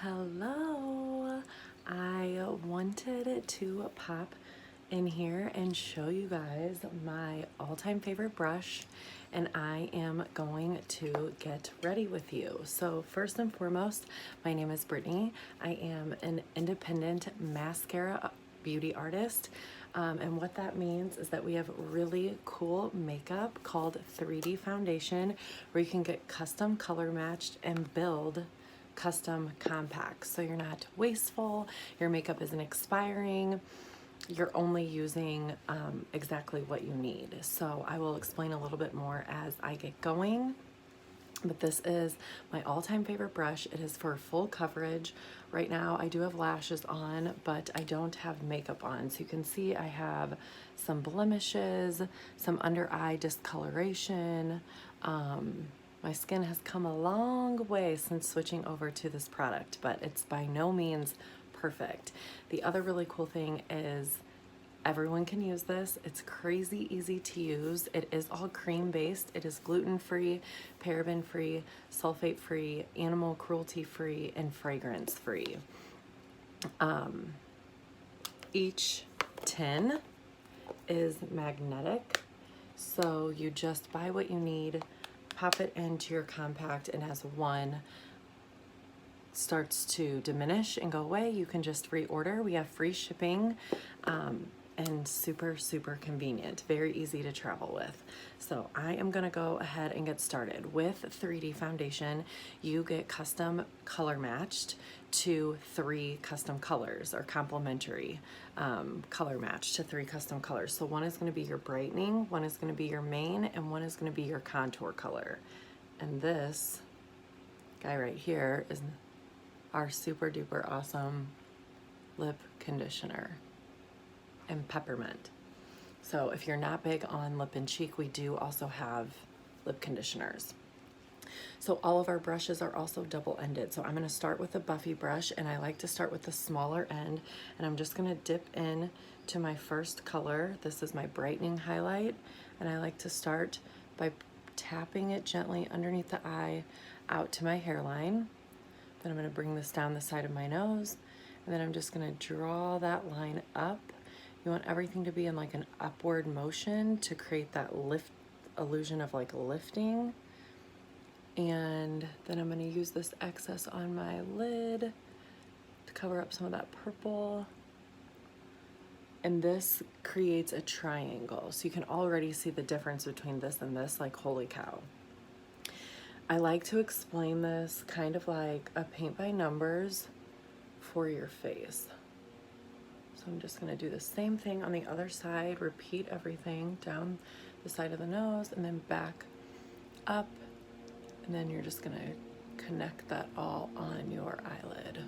Hello. I wanted to pop in here and show you guys my all-time favorite brush, and I am going to get ready with you. So first and foremost, my name is Brittany. I am an independent mascara beauty artist. And what that means is that we have really cool makeup called 3D foundation, where you can get custom color matched and build custom compacts. So you're not wasteful, your makeup isn't expiring, you're only using exactly what you need. So I will explain a little bit more as I get going. But this is my all-time favorite brush. It is for full coverage. Right now I do have lashes on, but I don't have makeup on. So you can see I have some blemishes, some under eye discoloration. My skin has come a long way since switching over to this product, but it's by no means perfect. The other really cool thing is everyone can use this. It's crazy easy to use. It is all cream based. It is gluten-free, paraben-free, sulfate-free, animal cruelty-free, and fragrance-free. Each tin is magnetic, so you just buy what you need, pop it into your compact, and as one starts to diminish and go away, you can just reorder. We have free shipping and super convenient, very easy to travel with. So I am gonna go ahead and get started. With 3D foundation, you get custom color matched to 3 custom colors, or complementary color match to 3 custom colors. So one is gonna be your brightening, one is gonna be your main, and one is gonna be your contour color. And this guy right here is our super duper awesome lip conditioner and peppermint. So if you're not big on lip and cheek, we do also have lip conditioners. So all of our brushes are also double-ended. So I'm gonna start with a Buffy brush, and I like to start with the smaller end, and I'm just gonna dip in to my first color. This is my brightening highlight, and I like to start by tapping it gently underneath the eye out to my hairline. Then I'm gonna bring this down the side of my nose, and then I'm just gonna draw that line up. You want everything to be in like an upward motion to create that lift illusion of like lifting. And then I'm gonna use this excess on my lid to cover up some of that purple. And this creates a triangle. So you can already see the difference between this and this, like holy cow. I like to explain this kind of like a paint by numbers for your face. So I'm just gonna do the same thing on the other side, repeat everything down the side of the nose and then back up. And then you're just gonna connect that all on your eyelid.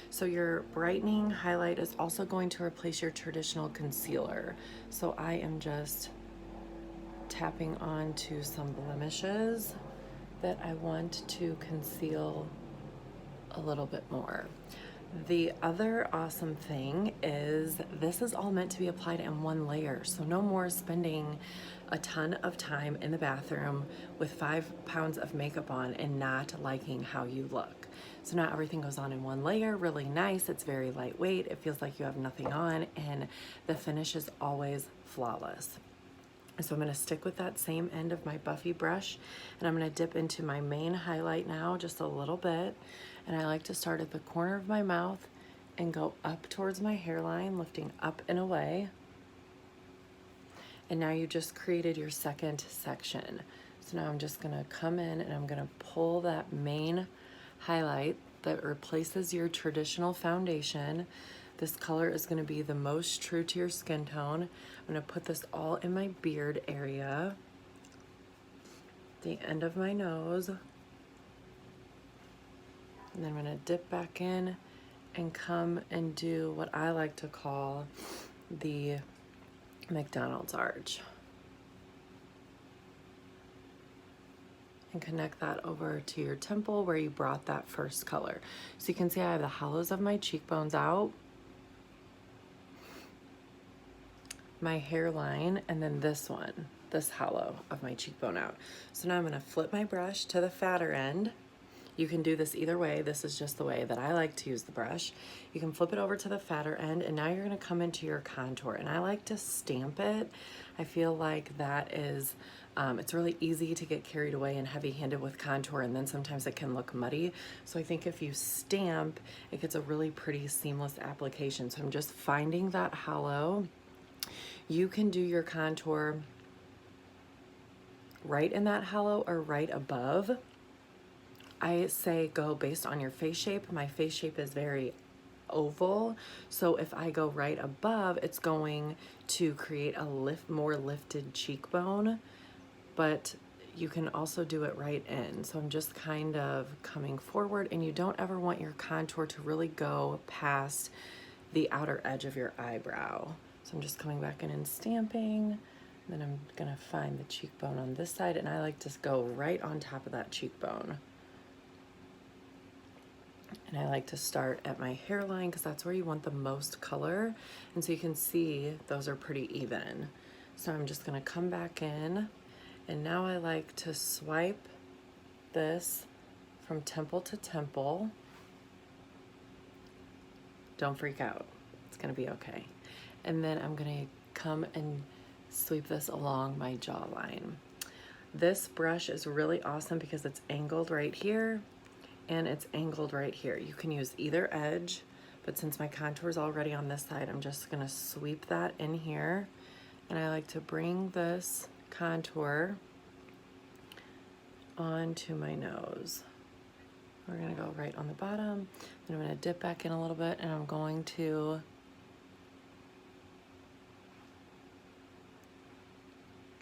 So your brightening highlight is also going to replace your traditional concealer. So I am just tapping onto some blemishes that I want to conceal a little bit more. The other awesome thing is this is all meant to be applied in one layer, so no more spending a ton of time in the bathroom with 5 pounds of makeup on and not liking how you look. So now everything goes on in one layer, really nice. It's very lightweight. It feels like you have nothing on, and the finish is always flawless. So I'm gonna stick with that same end of my Buffy brush, and I'm gonna dip into my main highlight now just a little bit. And I like to start at the corner of my mouth and go up towards my hairline, lifting up and away. And now you just created your second section. So now I'm just gonna come in and I'm gonna pull that main highlight that replaces your traditional foundation. This color is gonna be the most true to your skin tone. I'm gonna put this all in my beard area, the end of my nose. And then I'm gonna dip back in and come and do what I like to call the McDonald's arch. And connect that over to your temple where you brought that first color. So you can see I have the hollows of my cheekbones out, my hairline, and then this one, this hollow of my cheekbone out. So now I'm gonna flip my brush to the fatter end, You can do this either way. This is just the way that I like to use the brush. You can flip it over to the fatter end, and now you're gonna come into your contour, and I like to stamp it. I feel like that is, it's really easy to get carried away and heavy-handed with contour, and then sometimes it can look muddy. So I think if you stamp, it gets a really pretty seamless application. So I'm just finding that hollow. You can do your contour right in that hollow or right above. I say go based on your face shape. My face shape is very oval, so if I go right above, it's going to create a more lifted cheekbone, but you can also do it right in. So I'm just kind of coming forward, and you don't ever want your contour to really go past the outer edge of your eyebrow. So I'm just coming back in and stamping. Then I'm gonna find the cheekbone on this side, and I like to go right on top of that cheekbone. And I like to start at my hairline because that's where you want the most color. And so you can see those are pretty even. So I'm just gonna come back in, and now I like to swipe this from temple to temple. Don't freak out, it's gonna be okay. And then I'm gonna come and sweep this along my jawline. This brush is really awesome because it's angled right here and it's angled right here. You can use either edge, but since my contour is already on this side, I'm just gonna sweep that in here. And I like to bring this contour onto my nose. We're gonna go right on the bottom, then I'm gonna dip back in a little bit, and I'm going to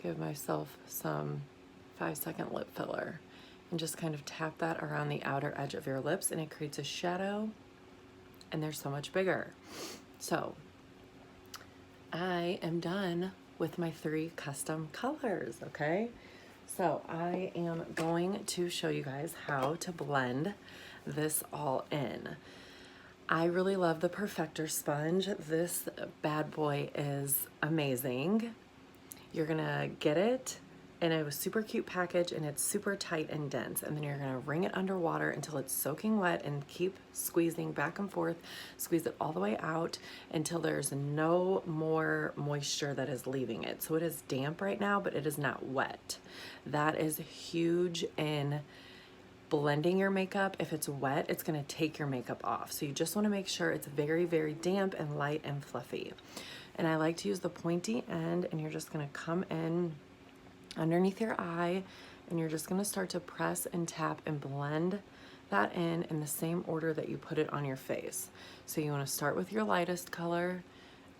give myself some 5-second lip filler and just kind of tap that around the outer edge of your lips, and it creates a shadow, and they're so much bigger. So I am done with my 3 custom colors, okay? So I am going to show you guys how to blend this all in. I really love the Perfector sponge. This bad boy is amazing. You're gonna get it in a super cute package, and it's super tight and dense, and then you're gonna wring it underwater until it's soaking wet, and keep squeezing back and forth. Squeeze it all the way out until there's no more moisture that is leaving it. So it is damp right now, but it is not wet. That is huge in blending your makeup. If it's wet, it's gonna take your makeup off. So you just wanna make sure it's very, very damp and light and fluffy. And I like to use the pointy end, and you're just gonna come in underneath your eye, and you're just gonna start to press and tap and blend that in the same order that you put it on your face. So you wanna start with your lightest color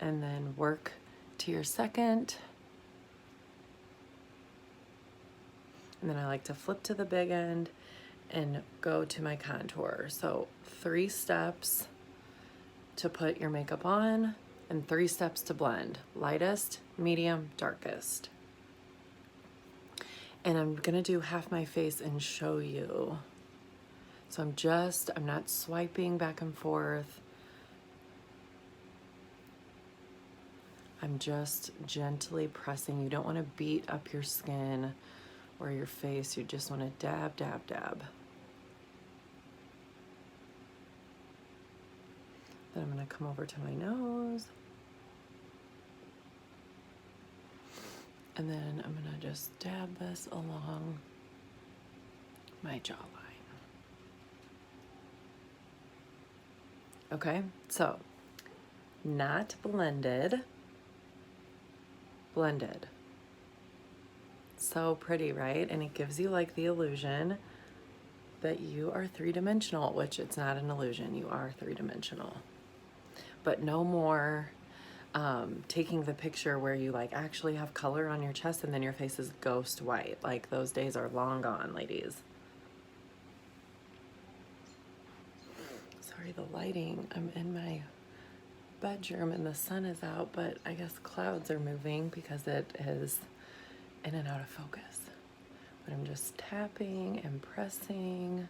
and then work to your second. And then I like to flip to the big end and go to my contour. So 3 steps to put your makeup on, and 3 steps to blend. Lightest, medium, darkest. And I'm gonna do half my face and show you. So I'm not swiping back and forth. I'm just gently pressing. You don't wanna beat up your skin or your face. You just wanna dab, dab, dab. Then I'm gonna come over to my nose. And then I'm gonna just dab this along my jawline. Okay, so not blended, blended. So pretty, right? And it gives you like the illusion that you are 3-dimensional, which it's not an illusion, you are 3-dimensional. But no more taking the picture where you like actually have color on your chest and then your face is ghost white. Like, those days are long gone, ladies. Sorry, the lighting. I'm in my bedroom and the sun is out, but I guess clouds are moving because it is in and out of focus. But I'm just tapping and pressing.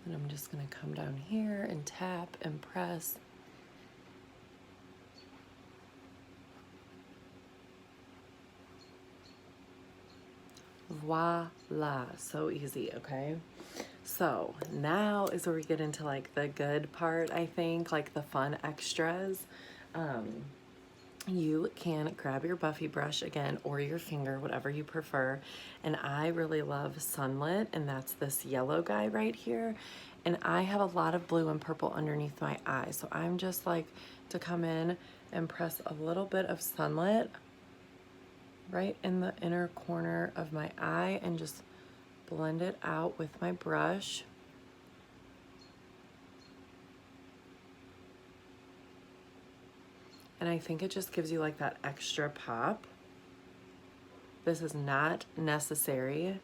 And I'm just gonna come down here and tap and press. Voila, so easy, okay? So now is where we get into like the good part, I think, like the fun extras. You can grab your Buffy brush again, or your finger, whatever you prefer. And I really love Sunlit, and that's this yellow guy right here. And I have a lot of blue and purple underneath my eye. So I'm just like to come in and press a little bit of Sunlit right in the inner corner of my eye and just blend it out with my brush. And I think it just gives you like that extra pop. This is not necessary,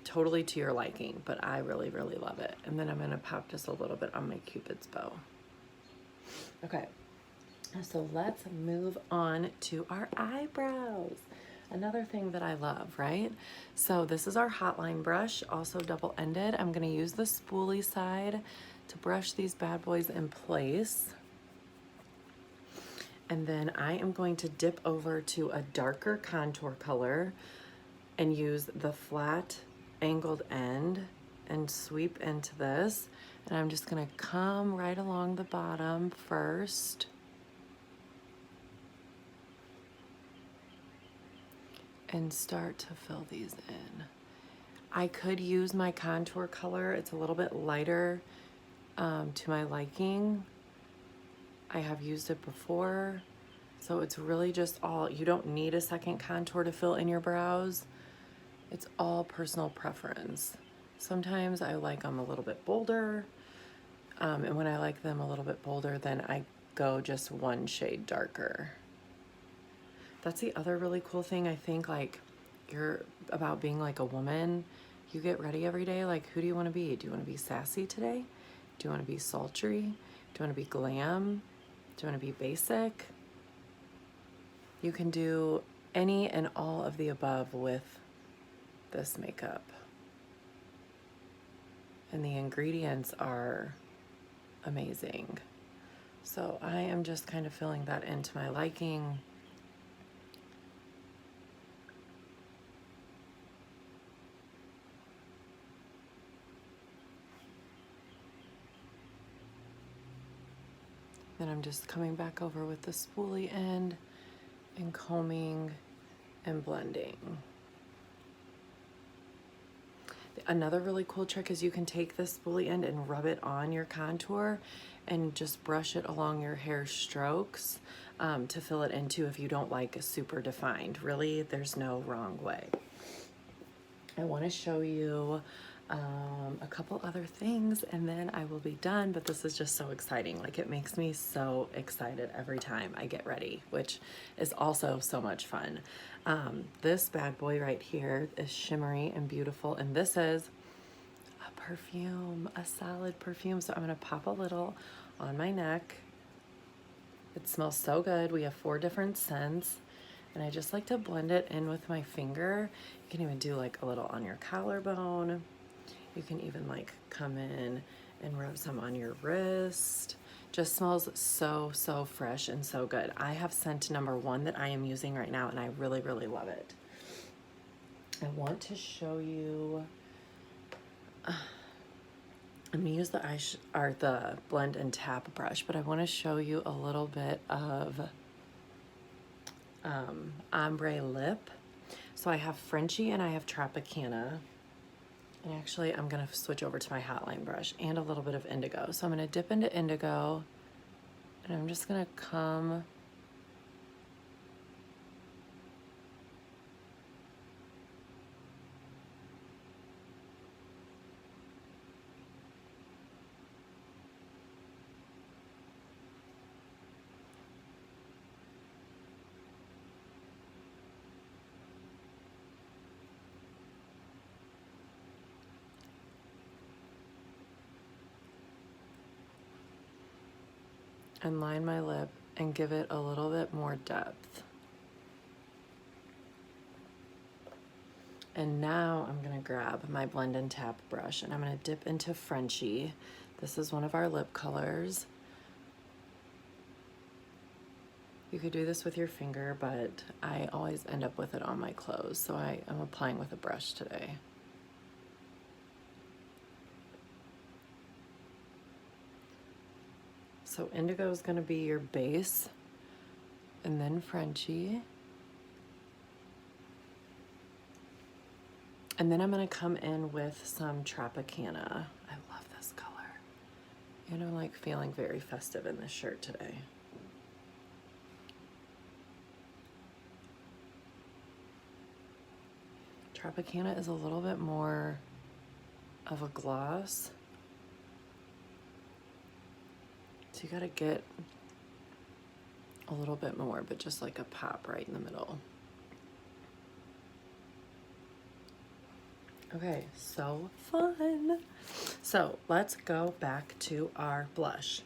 totally to your liking, but I really, really love it. And then I'm gonna pop just a little bit on my Cupid's bow. Okay, so let's move on to our eyebrows. Another thing that I love, right? So this is our hotline brush, also double-ended. I'm gonna use the spoolie side to brush these bad boys in place. And then I am going to dip over to a darker contour color and use the flat angled end and sweep into this. And I'm just gonna come right along the bottom first. And start to fill these in. I could use my contour color. It's a little bit lighter to my liking. I have used it before. So it's really just all, you don't need a second contour to fill in your brows. It's all personal preference. Sometimes I like them a little bit bolder. And when I like them a little bit bolder, then I go just one shade darker. That's the other really cool thing. I think like you're about being like a woman. You get ready every day. Like, who do you want to be? Do you want to be sassy today? Do you want to be sultry? Do you want to be glam? Do you want to be basic? You can do any and all of the above with this makeup. And the ingredients are amazing. So I am just kind of filling that into my liking. Then I'm just coming back over with the spoolie end and combing and blending. Another really cool trick is you can take this spoolie end and rub it on your contour and just brush it along your hair strokes to fill it into if you don't like a super defined. Really, there's no wrong way. I want to show you a couple other things and then I will be done, but this is just so exciting. Like, it makes me so excited every time I get ready, which is also so much fun. This bad boy right here is shimmery and beautiful, and this is a perfume, a solid perfume. So I'm gonna pop a little on my neck. It smells so good. We have 4 different scents. And I just like to blend it in with my finger. You can even do like a little on your collarbone. You can even like come in and rub some on your wrist. Just smells so, so fresh and so good. I have scent number 1 that I am using right now, and I really, really love it. I want to show you, I'm gonna use the blend and tap brush, but I want to show you a little bit of ombre lip. So I have Frenchie and I have Tropicana. And actually I'm gonna switch over to my hotline brush and a little bit of indigo. So I'm gonna dip into indigo and I'm just gonna come and line my lip and give it a little bit more depth. And now I'm gonna grab my blend and tap brush and I'm gonna dip into Frenchie. This is one of our lip colors. You could do this with your finger, but I always end up with it on my clothes, so I'm applying with a brush today. So indigo is going to be your base, and then Frenchie. And then I'm going to come in with some Tropicana. I love this color. And I'm like feeling very festive in this shirt today. Tropicana is a little bit more of a gloss. So you gotta get a little bit more, but just like a pop right in the middle. Okay, so fun. So let's go back to our blush.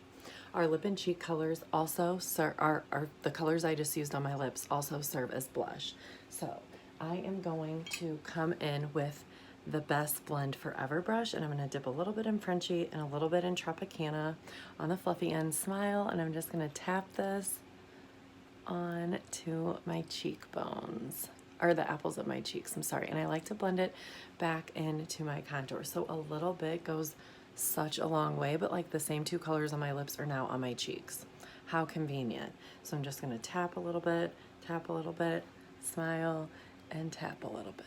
Our lip and cheek colors also are the colors I just used on my lips also serve as blush. So I am going to come in with the Best Blend Forever brush, and I'm gonna dip a little bit in Frenchie and a little bit in Tropicana on the fluffy end, smile, and I'm just gonna tap this on to my cheekbones, or the apples of my cheeks, I'm sorry. And I like to blend it back into my contour. So a little bit goes such a long way, but like the same two colors on my lips are now on my cheeks. How convenient. So I'm just gonna tap a little bit, smile, and tap a little bit.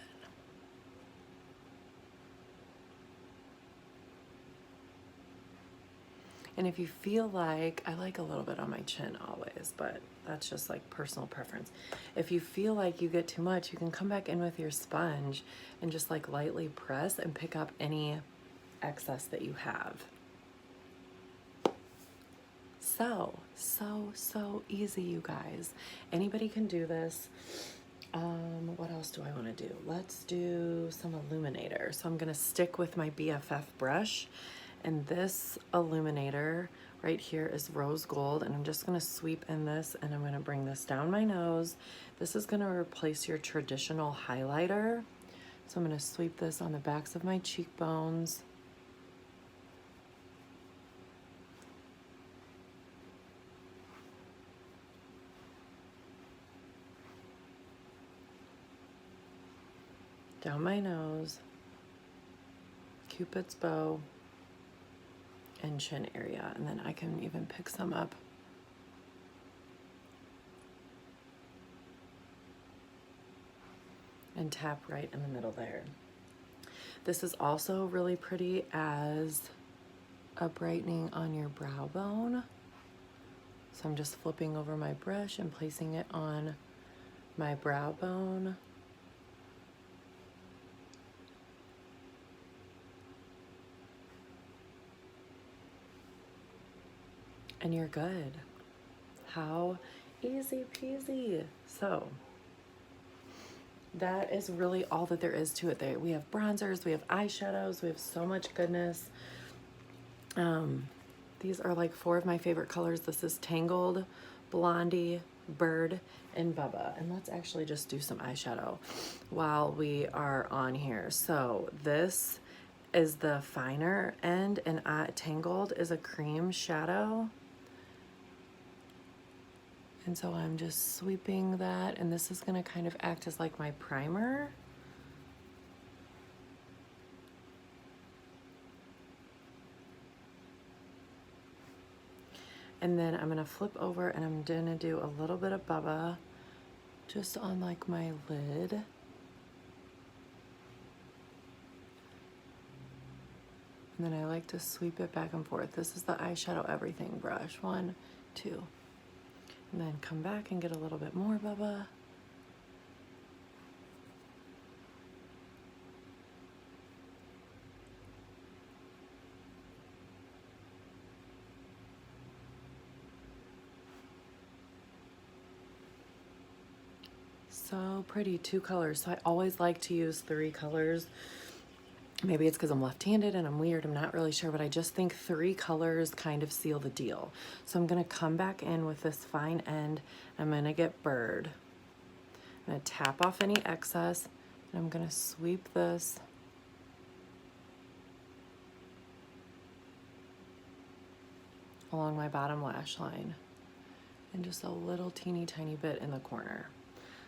And if you feel like, I like a little bit on my chin always, but that's just like personal preference. If you feel like you get too much, you can come back in with your sponge and just like lightly press and pick up any excess that you have. So easy, you guys. Anybody can do this. What else do I want to do? Let's do some illuminator. So I'm gonna stick with my BFF brush, and this illuminator right here is rose gold, and I'm just gonna sweep in this, and I'm gonna bring this down my nose. This is gonna replace your traditional highlighter. So I'm gonna sweep this on the backs of my cheekbones. Down my nose, Cupid's bow, and chin area, and then I can even pick some up and tap right in the middle there. This is also really pretty as a brightening on your brow bone. So I'm just flipping over my brush and placing it on my brow bone. And you're good. How easy peasy. So that is really all that there is to it. There we have bronzers, we have eyeshadows, we have so much goodness. These are like 4 of my favorite colors. This is Tangled, Blondie, Bird, and Bubba. And let's actually just do some eyeshadow while we are on here. So this is the finer end, and Tangled is a cream shadow. And so I'm just sweeping that, and this is gonna kind of act as like my primer. And then I'm gonna flip over and I'm gonna do a little bit of Bubba just on like my lid. And then I like to sweep it back and forth. This is the eyeshadow everything brush. 1, 2. And then come back and get a little bit more Bubba. So pretty, 2 colors. So I always like to use 3 colors. Maybe it's because I'm left-handed and I'm weird, I'm not really sure, but I just think 3 colors kind of seal the deal. So I'm gonna come back in with this fine end. I'm gonna get Bird. I'm gonna tap off any excess, and I'm gonna sweep this along my bottom lash line. and just a little teeny tiny bit in the corner.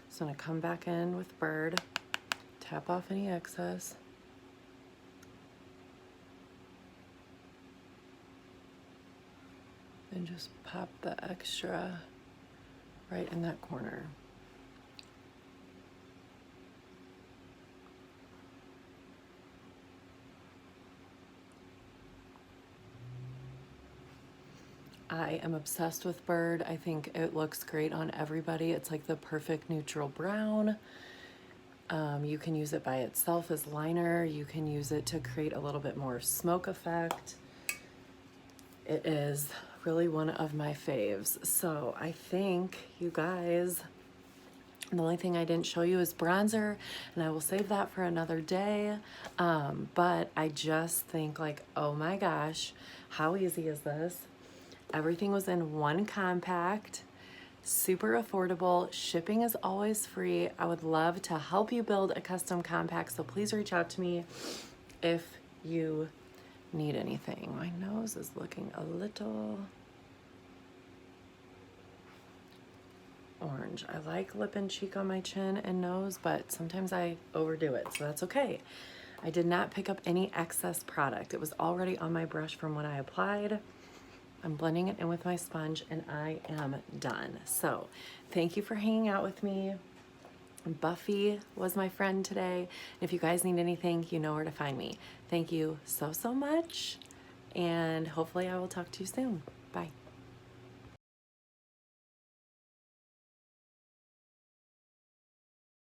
So I'm gonna come back in with Bird, tap off any excess. And just pop the extra right in that corner. I am obsessed with Bird. I think it looks great on everybody. It's like the perfect neutral brown. You can use it by itself as liner. You can use it to create a little bit more smoke effect. It is really one of my faves. So I think, you guys, the only thing I didn't show you is bronzer, and I will save that for another day. But I just think, like, oh my gosh, how easy is this? Everything was in one compact, super affordable. Shipping is always free. I would love to help you build a custom compact, so please reach out to me if you need anything. My nose is looking a little orange. I like lip and cheek on my chin and nose, but sometimes I overdo it, so that's okay. I did not pick up any excess product. It was already on my brush from when I applied. I'm blending it in with my sponge and I am done. So thank you for hanging out with me. Buffy was my friend today. If you guys need anything, you know where to find me. Thank you so, so much. And hopefully I will talk to you soon. Bye.